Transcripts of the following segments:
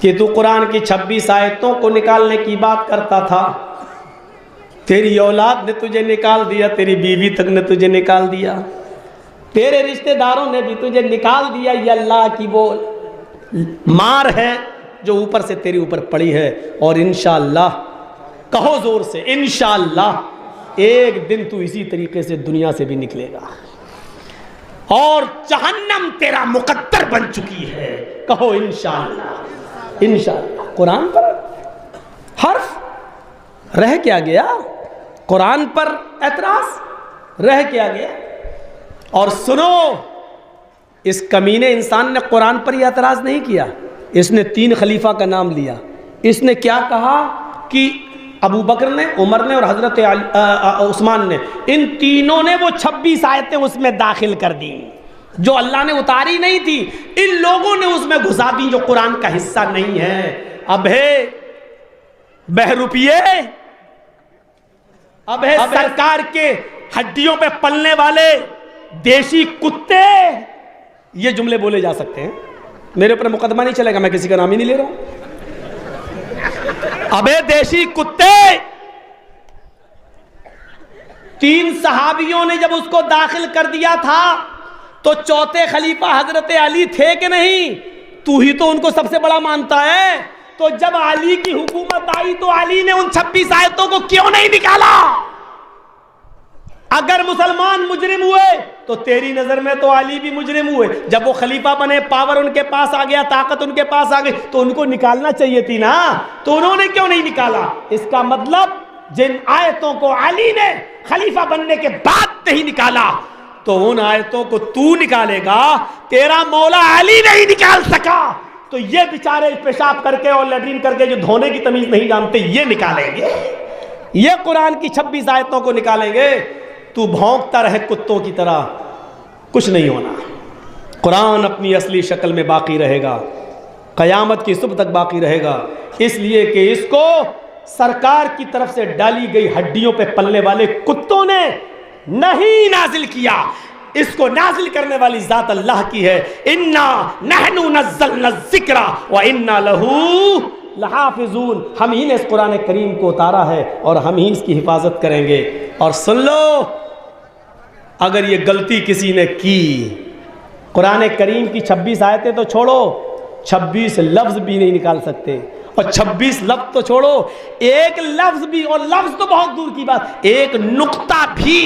کہ تو قرآن کی 26 آیتوں کو نکالنے کی بات کرتا تھا، تیری اولاد نے تجھے نکال دیا، تیری بیوی تک نے تجھے نکال دیا، تیرے رشتہ داروں نے بھی تجھے نکال دیا۔ یہ اللہ کی وہ مار ہے جو اوپر سے تیری اوپر پڑی ہے، اور انشاءاللہ کہو زور سے انشاءاللہ ایک دن تو اسی طریقے سے دنیا سے بھی نکلے گا، اور جہنم تیرا مقدر بن چکی ہے۔ کہو انشاءاللہ انشاءاللہ۔ قرآن پر حرف رہ کیا گیا؟ قرآن پر اعتراض رہ کیا گیا؟ اور سنو، اس کمینے انسان نے قرآن پر یہ اعتراض نہیں کیا، اس نے 3 خلیفہ کا نام لیا۔ اس نے کیا کہا کہ ابو بکر نے، عمر نے اور حضرت عثمان نے، ان تینوں نے وہ 26 آیتیں اس میں داخل کر دیں جو اللہ نے اتاری نہیں تھی، ان لوگوں نے اس میں گھسا دی جو قرآن کا حصہ نہیں ہے۔ اب ہے بہروپیے، اب ہے سرکار کے ہڈیوں پہ پلنے والے دیشی کتے، یہ جملے بولے جا سکتے ہیں۔ میرے اوپر مقدمہ نہیں چلے گا، میں کسی کا نام ہی نہیں لے رہا ہوں۔ ابے دیشی کتے، 3 صحابیوں نے جب اس کو داخل کر دیا تھا تو چوتھے خلیفہ حضرت علی تھے کہ نہیں؟ تو ہی تو ان کو سب سے بڑا مانتا ہے، تو جب علی کی حکومت آئی تو علی نے ان 26 آیتوں کو کیوں نہیں نکالا؟ اگر مسلمان مجرم ہوئے تو تیری نظر میں تو علی بھی مجرم ہوئے، جب وہ خلیفہ بنے، پاور ان کے پاس آ گیا، طاقت ان کے پاس آ گئی، تو ان کو نکالنا چاہیے تھی نا، تو انہوں نے کیوں نہیں نکالا؟ اس کا مطلب جن آیتوں کو علی نے خلیفہ بننے کے بعد نہیں نکالا، تو ان آیتوں کو تو نکالے گا، تیرا مولا علی نہیں نکال سکا، تو یہ بیچارے پیشاب کر کے اور لیٹرین کر کے جو دھونے کی تمیز نہیں جانتے، یہ نکالیں گے، یہ قرآن کی 26 آیتوں کو نکالیں گے۔ تو بھونکتا رہے کتوں کی طرح، کچھ نہیں ہونا۔ قرآن اپنی اصلی شکل میں باقی رہے گا، قیامت کی صبح تک باقی رہے گا، اس لیے کہ اس کو سرکار کی طرف سے ڈالی گئی ہڈیوں پہ پلنے والے کتوں نے نہیں نازل کیا، اس کو نازل کرنے والی ذات اللہ کی ہے۔ انا نحن نزلنا الذکر وانا لہ لحافظون، ہم ہی نے اس قرآن کریم کو اتارا ہے اور ہم ہی اس کی حفاظت کریں گے۔ اور سن لو، اگر یہ غلطی کسی نے کی، قرآن کریم کی 26 آیتیں تو چھوڑو، 26 لفظ بھی نہیں نکال سکتے، اور 26 لفظ تو چھوڑو، ایک لفظ بھی، اور لفظ تو بہت دور کی بات، ایک نقطہ بھی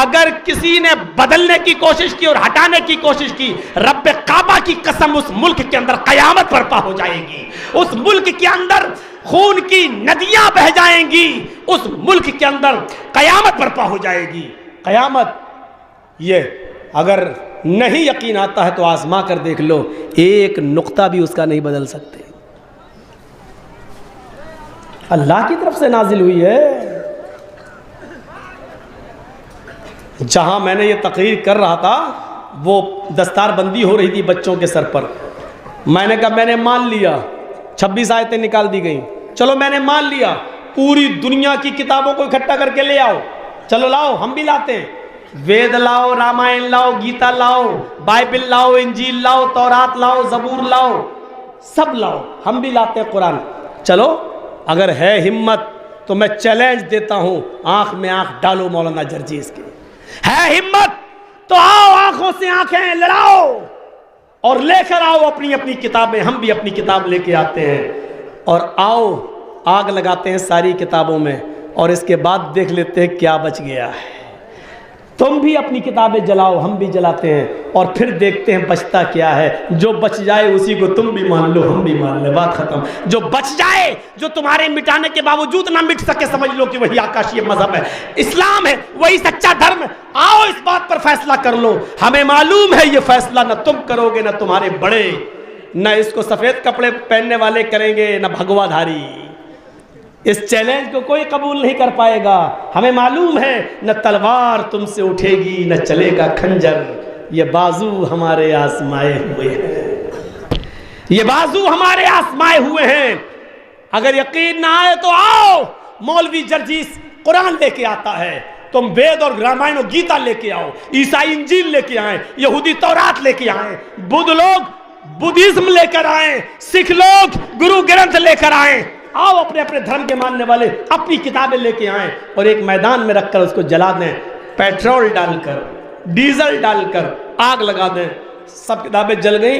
اگر کسی نے بدلنے کی کوشش کی اور ہٹانے کی کوشش کی، رب کعبہ کی قسم، اس ملک کے اندر قیامت برپا ہو جائے گی، اس ملک کے اندر خون کی ندیاں بہہ جائیں گی، اس ملک کے اندر قیامت برپا ہو جائے گی۔ قیامت، یہ اگر نہیں یقین آتا ہے تو آزما کر دیکھ لو، ایک نقطہ بھی اس کا نہیں بدل سکتے، اللہ کی طرف سے نازل ہوئی ہے۔ جہاں میں نے یہ تقریر کر رہا تھا، وہ دستار بندی ہو رہی تھی بچوں کے سر پر، میں نے کہا میں نے مان لیا، 26 آیتیں نکال دی گئیں، چلو میں نے مان لیا، پوری دنیا کی کتابوں کو اکٹھا کر کے لے آؤ، چلو لاؤ، ہم بھی لاتے ہیں، وید لاؤ، رامائن لاؤ، گیتا لاؤ، بائبل لاؤ، انجیل لاؤ، تورات لاؤ، زبور لاؤ، سب لاؤ، ہم بھی لاتے ہیں قرآن۔ چلو اگر ہے ہمت تو میں چیلنج دیتا ہوں، آنکھ میں آنکھ ڈالو مولانا جرجیز کے، ہے ہمت تو آؤ، آنکھوں سے آنکھیں لڑاؤ اور لے کر آؤ اپنی اپنی کتابیں، ہم بھی اپنی کتاب لے کے آتے ہیں، اور آؤ آگ لگاتے ہیں ساری کتابوں میں، اور اس کے بعد دیکھ لیتے ہیں کیا بچ گیا ہے۔ تم بھی اپنی کتابیں جلاؤ، ہم بھی جلاتے ہیں، اور پھر دیکھتے ہیں بچتا کیا ہے، جو بچ جائے اسی کو تم بھی مان لو، ہم بھی مان لیں، بات ختم۔ جو بچ جائے، جو تمہارے مٹانے کے باوجود نہ مٹ سکے، سمجھ لو کہ وہی آکاشی مذہب ہے، اسلام ہے، وہی سچا دھرم ہے۔ آؤ اس بات پر فیصلہ کر لو، ہمیں معلوم ہے یہ فیصلہ نہ تم کرو گے نہ تمہارے بڑے، نہ اس کو سفید کپڑے پہننے والے کریں گے نہ بھگوا دھاری، اس چیلنج کو کوئی قبول نہیں کر پائے گا۔ ہمیں معلوم ہے نہ تلوار تم سے اٹھے گی نہ چلے گا کھنجر، یہ بازو ہمارے آزمائے ہوئے ہیں، یہ بازو ہمارے آزمائے ہوئے ہیں۔ اگر یقین نہ آئے تو آؤ، مولوی جرجیس قرآن لے کے آتا ہے، تم وید اور رامائن اور گیتا لے کے آؤ، عیسائی انجیل لے کے آئیں، یہودی تورات لے کے آئیں، بدھ لوگ बुद्धिज्म लेकर आए, सिख लोग गुरु ग्रंथ लेकर आए। आओ अपने अपने धर्म के मानने वाले अपनी किताबें लेके आए और एक मैदान में रखकर उसको जला दें, पेट्रोल डालकर, डीजल डालकर आग लगा दें। सब किताबें जल गई।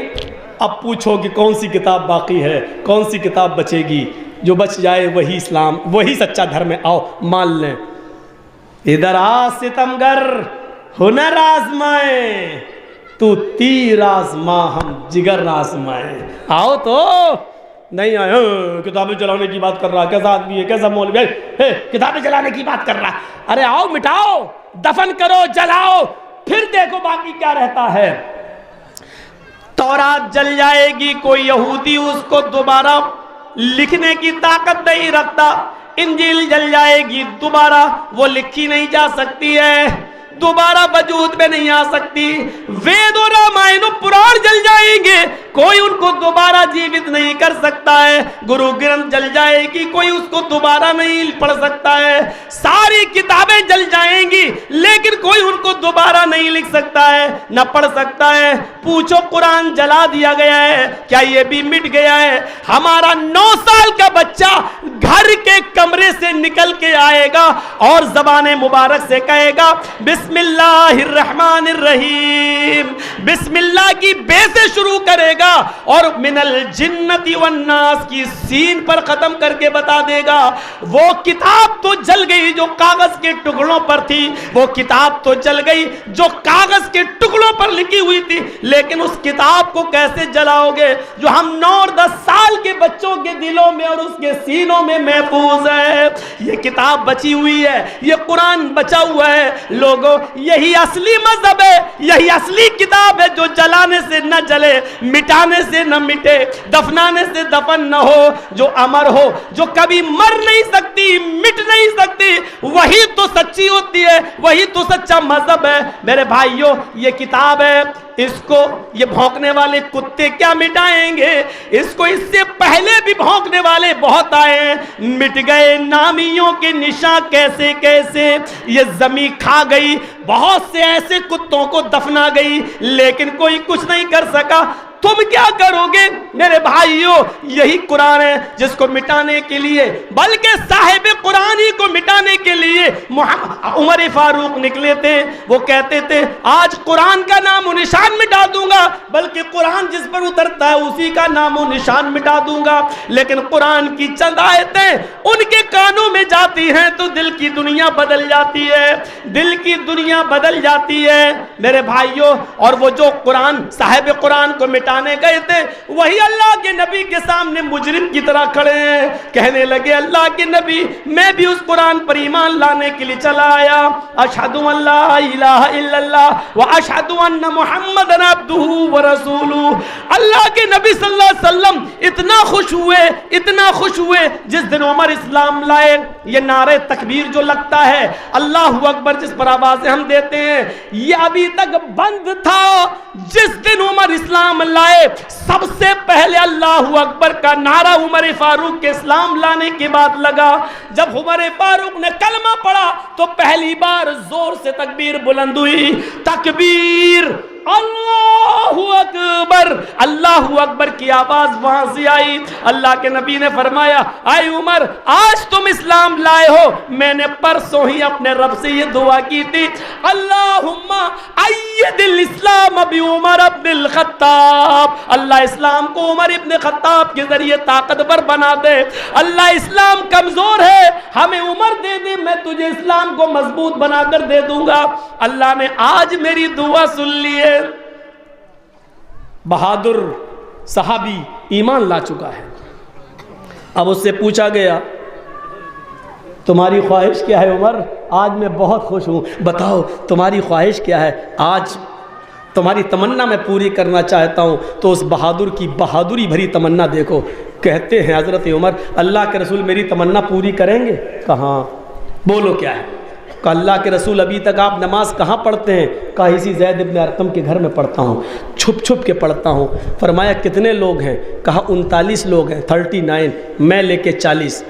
अब पूछो कि कौन सी किताब बाकी है, कौन सी किताब बचेगी? जो बच जाए वही इस्लाम, वही सच्चा धर्म है। आओ मान लें। इधर आ सितमगर, हुनर आजमाए, तू तीर आजमा, हम जिगर आजमाए। आओ तो नहीं आए, किताबें जलाने की बात कर रहा, कैसा आदमी है, कैसा मौलवी है, किताबें जलाने की बात कर रहा। अरे आओ मिटाओ, दफन करो, जलाओ, फिर देखो बाकी क्या रहता है। तौरात जल जाएगी, कोई यहूदी उसको दोबारा लिखने की ताकत नहीं रखता। इंजील जल जाएगी, दोबारा वो लिखी नहीं जा सकती है, दोबारा वजूद में नहीं आ सकती। वेद और रामायण और पुराण जल जाएंगे, कोई उनको दोबारा जीवित नहीं कर सकता है। गुरु ग्रंथ जल जाएगी, कोई उसको दोबारा नहीं पढ़ सकता है। सारी किताबें जल जाएंगी, लेकिन कोई उनको दोबारा नहीं लिख सकता है, न पढ़ सकता है। पूछो कुरान जला दिया गया है, क्या ये भी मिट गया है? हमारा 9 साल का बच्चा घर के कमरे से निकल के आएगा और ज़बान मुबारक से कहेगा बिस्मिल्लाहिर्रहमानिर्रहीम, बिस्मिल्लाह की बे से शुरू करेगा और मिनल जिन्नति वन्नास की सीन पर खत्म करके बता देगा। वो किताब तो जल गई जो कागज के टुकड़ों पर थी, वो किताब तो जल गई जो कागज के टुकड़ों पर लिखी हुई थी, लेकिन उस किताब को कैसे जलाओगे जो हम 9 और 10 साल के बच्चों के दिलों में और उसके सीनों में महफूज है। ये किताब बची हुई है, ये कुरान बचा हुआ है। लोगों, यही असली मजहब है, यही असली किताब है जो जलाने से न जले, मिटाने से न मिटे, दफनाने से दफन न हो, जो अमर हो, जो कभी मर नहीं सकती, मिट नहीं सकती, वही तो सच्ची होती है, वही तो सच्चा मजहब है। मेरे भाइयों, ये किताब है, इसको ये भौंकने वाले कुत्ते क्या मिटाएंगे? इसको इससे पहले भी भौंकने वाले बहुत आए, मिट गए नामियों के निशान कैसे कैसे। ये जमीन खा गई, बहुत से ऐसे कुत्तों को दफना गई, लेकिन कोई कुछ नहीं कर सका। तुम क्या करोगे मेरे भाइयों? यही कुरान है जिसको मिटाने के लिए, बल्कि साहिब कुरान ही को मिटाने के लिए उमर फारूक निकले थे। वो कहते थे आज कुरान का नामो निशान मिटा दूंगा, बल्कि कुरान जिस पर उतरता है उसी का नामो निशान मिटा दूंगा। लेकिन कुरान की चंद आयतें उनके कानों में जाती हैं तो दिल की दुनिया बदल जाती है, दिल की दुनिया बदल जाती है मेरे भाइयों। और वो जो कुरान साहिब कुरान को मिटाने गए थे, वही अल्लाह के नबी के सामने मुजरिम की तरह खड़े हैं, कहने लगे अल्लाह के नबी, मैं भी उस कुरान पर ईमान लाने के लिए चला आया। अशहदु अल्ला इलाहा इल्लल्लाह व अशहदु अन्ना मुहम्मदन अब्दुहु व रसूलुहु। अल्लाह के नबी सल्लल्लाहु अलैहि वसल्लम इतना खुश हुए, इतना खुश हुए जिस दिन उमर इस्लाम लाए। ये नारे तकबीर जो लगता है, अल्लाहु अकबर जिस पर आवाज़ें हम देते हैं, ये अभी तक बंद था। जिस दिन उमर इस्लाम लाए, सबसे पहले अल्लाहु अकबर का नारा उमर फारूक के इस्लाम लाने के बाद लगा। जब उमर फारूक ने कलमा पढ़ा तो पहली बार जोर से तकबीर बुलंद हुई, तकबीर अल्लाहु अकबर, अल्लाहु अकबर की आवाज वहां से आई। अल्लाह के नबी ने फरमाया, आई उमर, आज तुम इस्लाम लाए हो, मैंने परसों ही अपने रब से ये दुआ की थी, अल्लाहुम्मा अय्यदिल इस्लाम बि उमर इब्नुल खत्ताब। अल्लाह इस्लाम को उमर इब्न खत्ताब के जरिए ताकतवर बना दे। अल्लाह इस्लाम कमजोर है, हमें उमर दे दे, मैं तुझे इस्लाम को मजबूत बनाकर दे दूंगा। अल्लाह ने आज मेरी दुआ सुन ली है। बहादुर सहाबी ईमान ला चुका है। अब उससे पूछा गया, तुम्हारी ख्वाहिश क्या है उमर? आज मैं बहुत खुश हूँ, बताओ तुम्हारी ख्वाहिश क्या है? आज तुम्हारी तमन्ना मैं पूरी करना चाहता हूँ। तो उस बहादुर की बहादुरी भरी तमन्ना देखो। कहते हैं हज़रत उमर, अल्लाह के रसूल मेरी तमन्ना पूरी करेंगे? कहाँ, बोलो क्या है? कहा अल्लाह के रसूल अभी तक आप नमाज कहाँ पढ़ते हैं? कहा इसी ज़ैद इब्न अरकम के घर में पढ़ता हूँ, छुप छुप के पढ़ता हूँ। फरमाया कितने लोग हैं? कहा 39 लोग हैं, 39, मैं लेके 40।